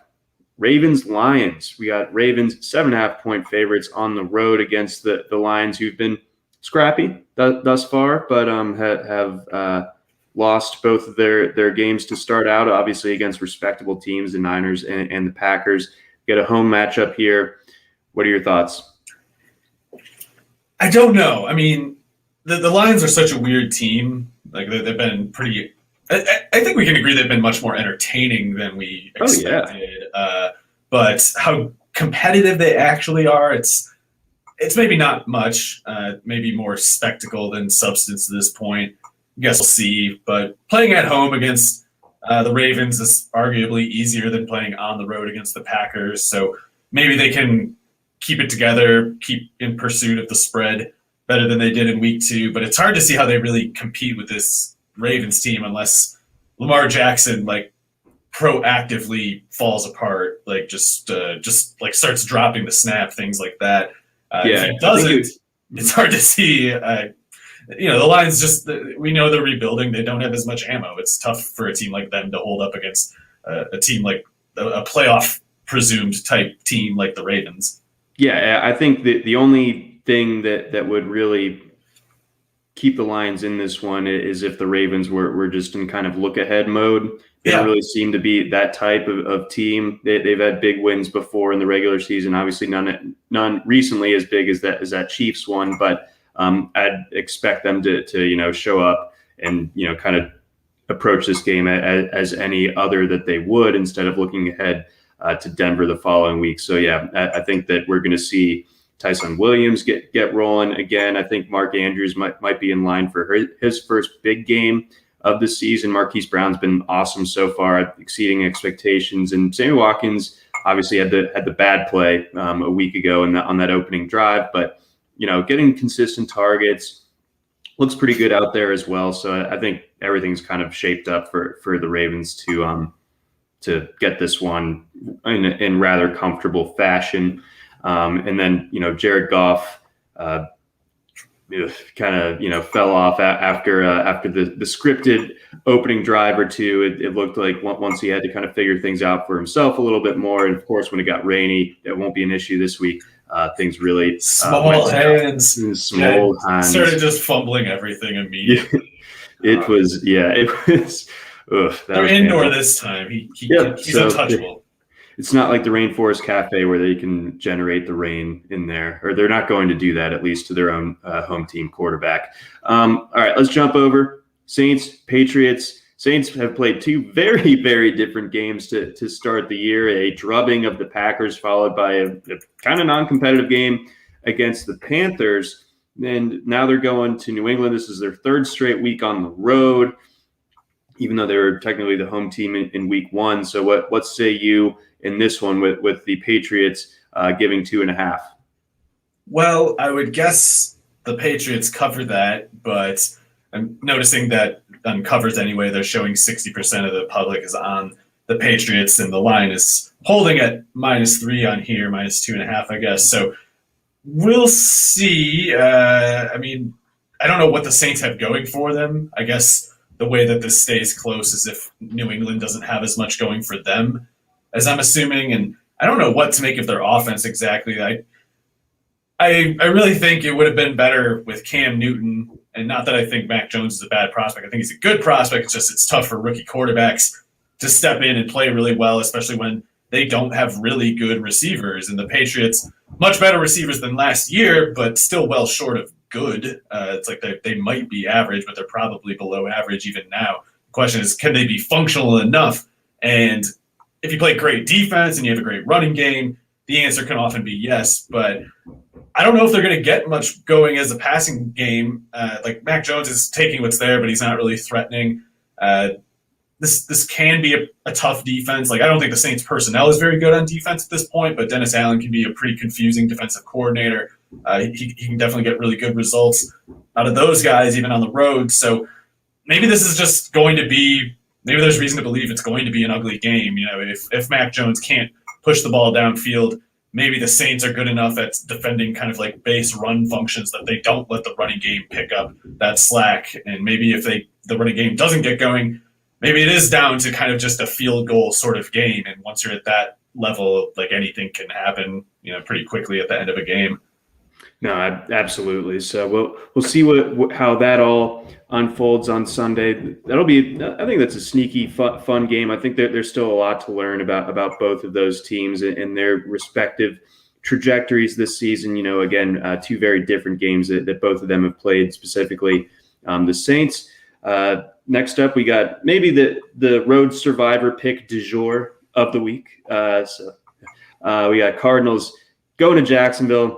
Ravens-Lions. We got Ravens 7.5-point favorites on the road against the Lions, who've been scrappy thus far, but have lost both of their games to start out, obviously against respectable teams, the Niners and the Packers. Get a home matchup here. What are your thoughts? I don't know. I mean, the Lions are such a weird team. They've been pretty. I think we can agree they've been much more entertaining than we expected. Oh, yeah. But how competitive they actually are, it's maybe not much. Maybe more spectacle than substance to this point. guess we'll see. But playing at home against the Ravens is arguably easier than playing on the road against the Packers. So maybe they can keep it together, keep in pursuit of the spread better than they did in week 2. But it's hard to see how they really compete with this Ravens team unless Lamar Jackson proactively falls apart, just starts dropping the snap, things like that. If he doesn't, it's hard to see. The Lions we know they're rebuilding. They don't have as much ammo. It's tough for a team like them to hold up against a team like a playoff presumed type team like the Ravens. Yeah, I think the only thing that would really keep the Lions in this one is if the Ravens were just in kind of look ahead mode. They don't really seem to be that type of team. They've had big wins before in the regular season. Obviously, none recently as big as that Chiefs one. But I'd expect them to show up and kind of approach this game as any other that they would, instead of looking ahead to Denver the following week. So yeah, I think that we're going to see Tyson Williams get rolling again. I think Mark Andrews might be in line for his first big game of the season. Marquis Brown's been awesome so far, exceeding expectations. And Sammy Watkins obviously had the bad play a week ago on that opening drive, but getting consistent targets looks pretty good out there as well. So I think everything's kind of shaped up for the Ravens to get this one in rather comfortable fashion. And then Jared Goff kind of fell off after the scripted opening drive or two. It looked like once he had to kind of figure things out for himself a little bit more. And of course, when it got rainy, it won't be an issue this week. Things really small hands started just fumbling everything immediately. It was. They're indoor this time. He's untouchable. It's not like the Rainforest Cafe where they can generate the rain in there, or they're not going to do that, at least to their own home team quarterback. All right, let's jump over. Saints, Patriots. Saints have played two very, very different games to start the year. A drubbing of the Packers, followed by a kind of non-competitive game against the Panthers. And now they're going to New England. This is their third straight week on the road, even though they were technically the home team in week 1. So what say you in this one with the Patriots giving 2.5? Well, I would guess the Patriots cover that, but I'm noticing that on covers anyway, they're showing 60% of the public is on the Patriots, and the line is holding at -3 on here, -2.5, I guess. So we'll see. I don't know what the Saints have going for them. I guess the way that this stays close is if New England doesn't have as much going for them, as I'm assuming, and I don't know what to make of their offense exactly. I really think it would have been better with Cam Newton, and not that I think Mac Jones is a bad prospect. I think he's a good prospect. It's just it's tough for rookie quarterbacks to step in and play really well, especially when they don't have really good receivers. And the Patriots, much better receivers than last year, but still well short of good. It's like they might be average, but they're probably below average even now. The question is, can they be functional enough? And if you play great defense and you have a great running game, the answer can often be yes. But I don't know if they're going to get much going as a passing game. Mac Jones is taking what's there, but he's not really threatening. This can be a tough defense. I don't think the Saints personnel is very good on defense at this point, but Dennis Allen can be a pretty confusing defensive coordinator. He can definitely get really good results out of those guys, even on the road. So maybe this is just going to be – maybe there's reason to believe it's going to be an ugly game. If Mac Jones can't push the ball downfield, maybe the Saints are good enough at defending kind of base run functions that they don't let the running game pick up that slack. And maybe if the running game doesn't get going, maybe it is down to kind of just a field goal sort of game. And once you're at that level, anything can happen, pretty quickly at the end of a game. No, absolutely. So we'll see how that all unfolds on Sunday. I think that's a sneaky fun game. I think that there's still a lot to learn about both of those teams and their respective trajectories this season. Again, two very different games that both of them have played, specifically the Saints. Next up, we got maybe the road survivor pick du jour of the week. We got Cardinals going to Jacksonville.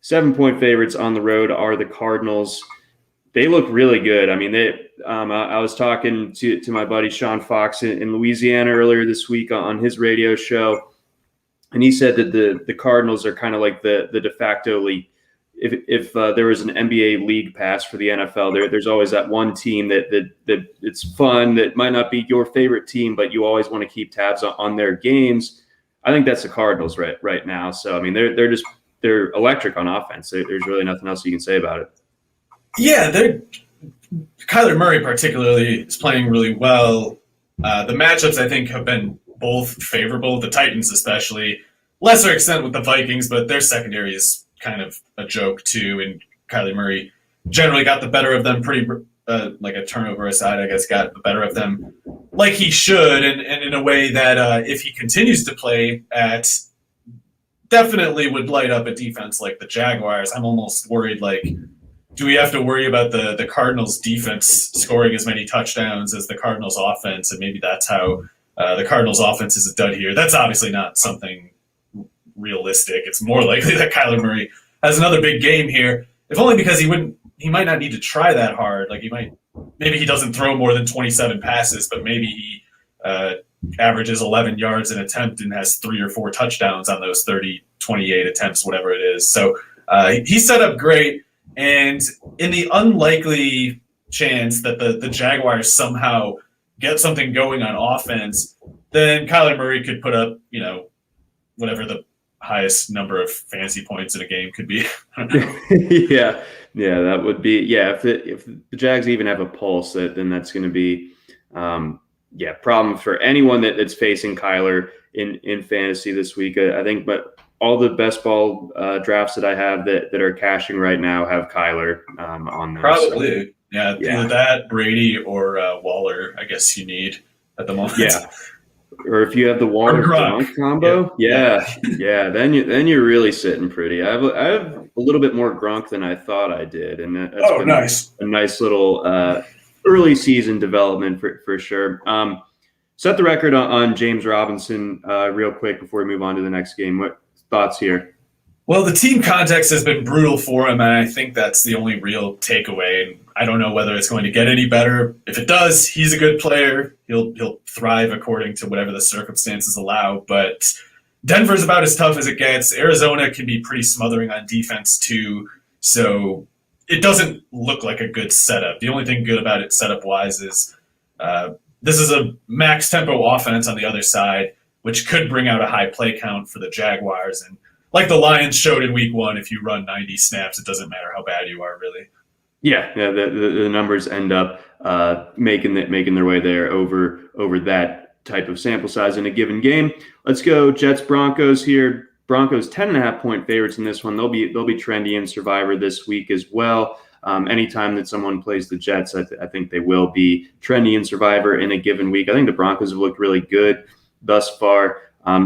7-point favorites on the road are the Cardinals. They look really good. I mean, I was talking to my buddy Sean Fox in Louisiana earlier this week on his radio show, and he said that the Cardinals are kind of like the de facto league. If there was an NBA league pass for the NFL, there's always that one team that it's fun, that might not be your favorite team, but you always want to keep tabs on their games. I think that's the Cardinals right now. So I mean, they're electric on offense. There's really nothing else you can say about it. Yeah, Kyler Murray particularly is playing really well. The matchups, I think, have been both favorable. The Titans especially, lesser extent with the Vikings, but their secondary is kind of a joke too, and Kyler Murray generally got the better of them pretty like a turnover aside, I guess, got the better of them like he should, and in a way that if he continues to play at, definitely would light up a defense like the Jaguars. I'm almost worried, like, do we have to worry about the Cardinals defense scoring as many touchdowns as the Cardinals offense, and maybe that's how the Cardinals offense is a dud here. That's obviously not something realistic. It's more likely that Kyler Murray has another big game here, if only because he might not need to try that hard. Like, maybe he doesn't throw more than 27 passes, but maybe he averages 11 yards an attempt and has 3 or 4 touchdowns on those 30, 28 attempts, whatever it is. So he's set up great. And in the unlikely chance that the Jaguars somehow get something going on offense, then Kyler Murray could put up, whatever the highest number of fantasy points in a game could be. yeah, that would be, if the Jags even have a pulse, then that's going to be problem for anyone that's facing Kyler in fantasy this week. I think, but all the best ball drafts that I have that are cashing right now have Kyler on them. Probably, so, either that, Brady, or Waller, I guess you need at the moment. Yeah. Or if you have the Waller-Gronk combo, then you're really sitting pretty. I have a little bit more Gronk than I thought I did, and that's been nice. A nice little early season development for sure. Set the record on James Robinson real quick before we move on to the next game. What thoughts here? Well, the team context has been brutal for him, and I think that's the only real takeaway. And I don't know whether it's going to get any better. If it does, he's a good player. He'll thrive according to whatever the circumstances allow. But Denver's about as tough as it gets. Arizona can be pretty smothering on defense too. So it doesn't look like a good setup. The only thing good about it setup-wise is this is a max tempo offense on the other side, which could bring out a high play count for the Jaguars. And like the Lions showed in week 1, if you run 90 snaps, it doesn't matter how bad you are, really. Yeah, the numbers end up making their way there over that type of sample size in a given game. Let's go Jets Broncos here. Broncos 10.5-point favorites in this one. They'll be trendy in Survivor this week as well. Anytime that someone plays the Jets, I think they will be trendy in Survivor in a given week. I think the Broncos have looked really good thus far.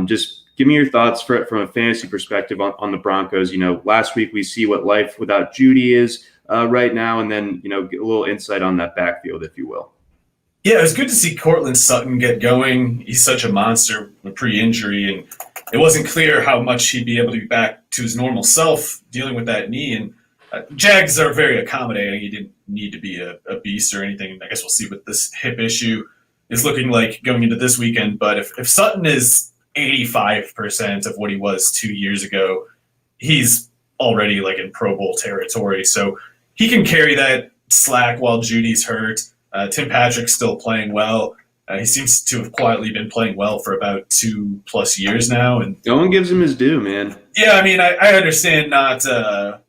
Just give me your thoughts from a fantasy perspective on the Broncos. Last week we see what life without Judy is right now, and then get a little insight on that backfield, if you will. Yeah, it was good to see Cortland Sutton get going. He's such a monster pre-injury, and it wasn't clear how much he'd be able to be back to his normal self dealing with that knee. And Jags are very accommodating. He didn't need to be a beast or anything. I guess we'll see what this hip issue is looking like going into this weekend. But if Sutton is 85% of what he was 2 years ago, he's already like in Pro Bowl territory. So he can carry that slack while Judy's hurt. Tim Patrick's still playing well. He seems to have quietly been playing well for about 2+ years now. And no one gives him his due, man. Yeah, I mean, I understand not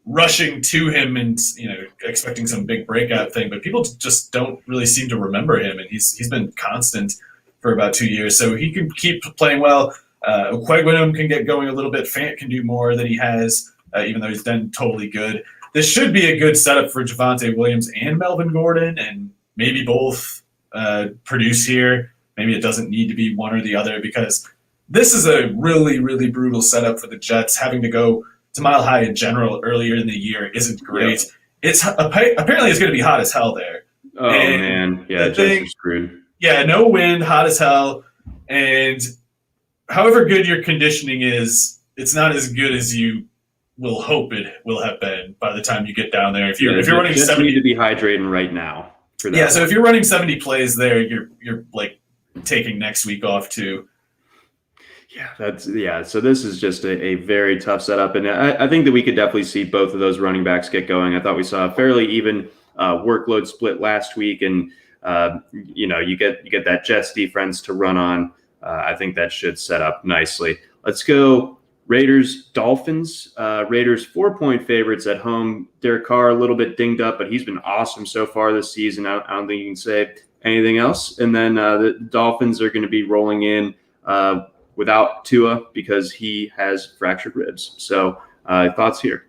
rushing to him and expecting some big breakout thing, but people just don't really seem to remember him, and he's been constant for about 2 years, so he can keep playing well. Quegwinham can get going a little bit. Fant can do more than he has, even though he's done totally good. This should be a good setup for Javonte Williams and Melvin Gordon, and maybe both produce here. Maybe it doesn't need to be one or the other, because this is a really, really brutal setup for the Jets. Having to go to Mile High in general earlier in the year isn't great. Yep. It's apparently it's going to be hot as hell there. Oh, man. Yeah, Jets are screwed. Yeah, no wind, hot as hell. And however good your conditioning is, it's not as good as you will hope it will have been by the time you get down there. If you're running just 70, need to be hydrating right now for that. yeah. So if you're running 70 plays there, you're like taking next week off too. Yeah, so this is just a very tough setup, and I think that we could definitely see both of those running backs get going. I thought we saw a fairly even workload split last week, and you get that Jets defense to run on. I think that should set up nicely. Let's go Raiders Dolphins. Raiders 4-point favorites at home. Derek Carr a little bit dinged up, but he's been awesome so far this season. I don't think you can say anything else. And then the Dolphins are going to be rolling in without Tua because he has fractured ribs. So thoughts here?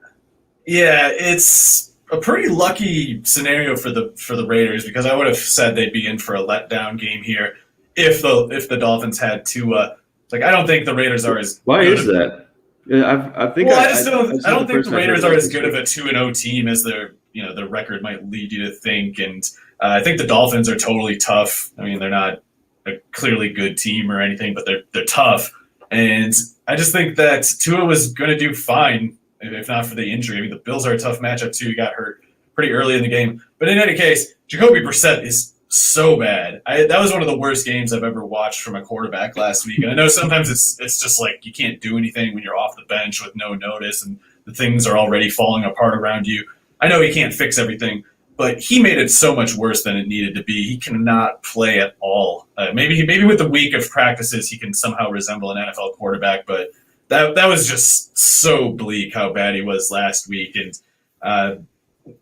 Yeah, it's a pretty lucky scenario for the Raiders because I would have said they'd be in for a letdown game here if the Dolphins had Tua. Like I don't think the Raiders are as. Why is that? I don't think the Raiders are as good of a 2-0 team as their record might lead you to think, and I think the Dolphins are totally tough. I mean, they're not a clearly good team or anything, but they're tough, and I just think that Tua was going to do fine if not for the injury. I mean, the Bills are a tough matchup too. He got hurt pretty early in the game, but in any case, Jacoby Bersett is so bad. That was one of the worst games I've ever watched from a quarterback last week. And I know sometimes it's just like you can't do anything when you're off the bench with no notice and the things are already falling apart around you. I know he can't fix everything, but he made it so much worse than it needed to be. He cannot play at all. Maybe with the week of practices he can somehow resemble an NFL quarterback, but that was just so bleak how bad he was last week. And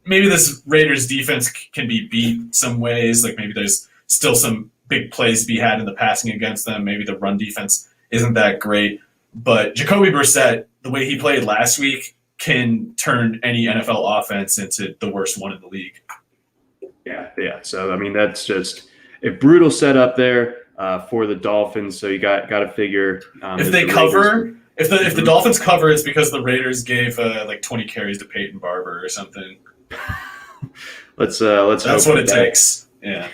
maybe this Raiders defense can be beat some ways. Like maybe there's still some big plays to be had in the passing against them. Maybe the run defense isn't that great. But Jacoby Bersett, the way he played last week, can turn any NFL offense into the worst one in the league. Yeah. So, I mean, that's just a brutal setup there for the Dolphins. So you got to figure if they cover. If the Dolphins cover, it's because the Raiders gave like 20 carries to Peyton Barber or something. Let's That's what it takes. Yeah.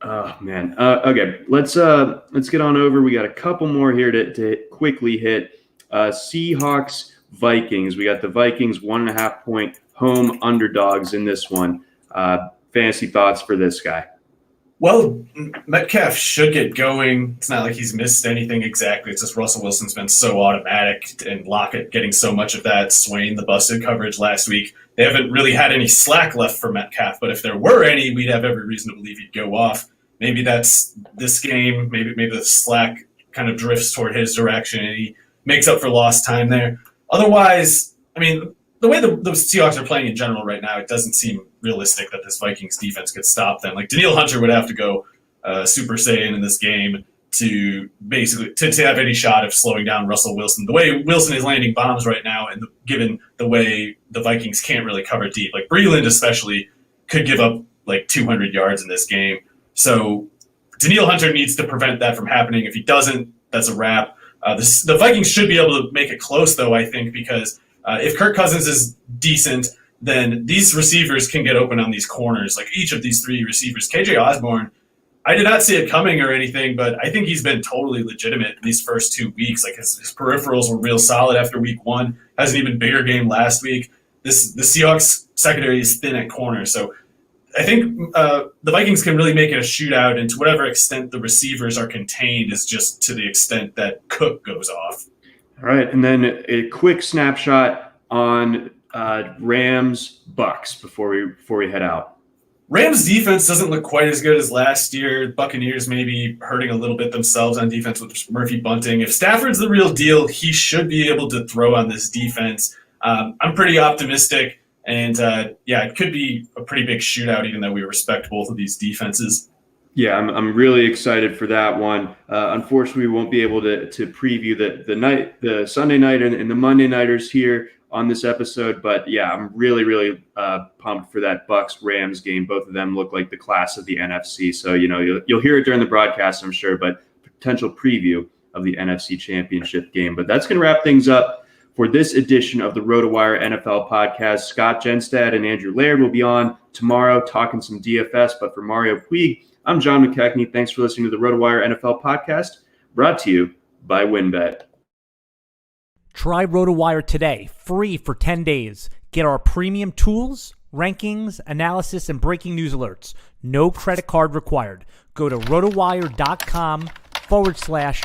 Oh man. Okay. Let's get on over. We got a couple more here to quickly hit. Seahawks Vikings. We got the Vikings 1.5 point home underdogs in this one. Fantasy thoughts for this guy? Well, Metcalf should get going. It's not like he's missed anything exactly. It's just Russell Wilson's been so automatic, and Lockett getting so much of that Swain, the busted coverage last week. They haven't really had any slack left for Metcalf, but if there were any, we'd have every reason to believe he'd go off. Maybe that's this game. Maybe the slack kind of drifts toward his direction, and he makes up for lost time there. Otherwise, I mean, the way the Seahawks are playing in general right now, it doesn't seem realistic that this Vikings defense could stop them. Like Daniil Hunter would have to go Super Saiyan in this game to basically to have any shot of slowing down Russell Wilson. The way Wilson is landing bombs right now, and given the way the Vikings can't really cover deep, like Breeland especially could give up like 200 yards in this game. So Daniil Hunter needs to prevent that from happening. If he doesn't, that's a wrap. The Vikings should be able to make it close, though, I think, because if Kirk Cousins is decent, then these receivers can get open on these corners. Like each of these three receivers, KJ Osborne, I did not see it coming or anything, but I think he's been totally legitimate in these first 2 weeks. Like his peripherals were real solid after week one. Has an even bigger game last week. The Seahawks secondary is thin at corner, so I think the Vikings can really make it a shootout, and to whatever extent the receivers are contained is just to the extent that Cook goes off. All right, and then a quick snapshot on Rams Bucks before we head out. Rams defense doesn't look quite as good as last year. Buccaneers maybe hurting a little bit themselves on defense with Murphy bunting. If Stafford's the real deal, he should be able to throw on this defense. I'm pretty optimistic, and it could be a pretty big shootout, even though we respect both of these defenses. Yeah, I'm really excited for that one. Unfortunately, we won't be able to preview the Sunday night and the Monday nighters here on this episode, but yeah, I'm really pumped for that Bucks Rams game. Both of them look like the class of the NFC, so you'll hear it during the broadcast, I'm sure, but potential preview of the NFC Championship game. But that's going to wrap things up for this edition of the RotoWire NFL podcast. Scott Genstad and Andrew Laird will be on tomorrow talking some DFS, but for Mario Puig, I'm John McKechnie. Thanks for listening to the RotoWire NFL podcast, brought to you by WynnBET. Try RotoWire today, free for 10 days. Get our premium tools, rankings, analysis, and breaking news alerts. No credit card required. Go to rotowire.com/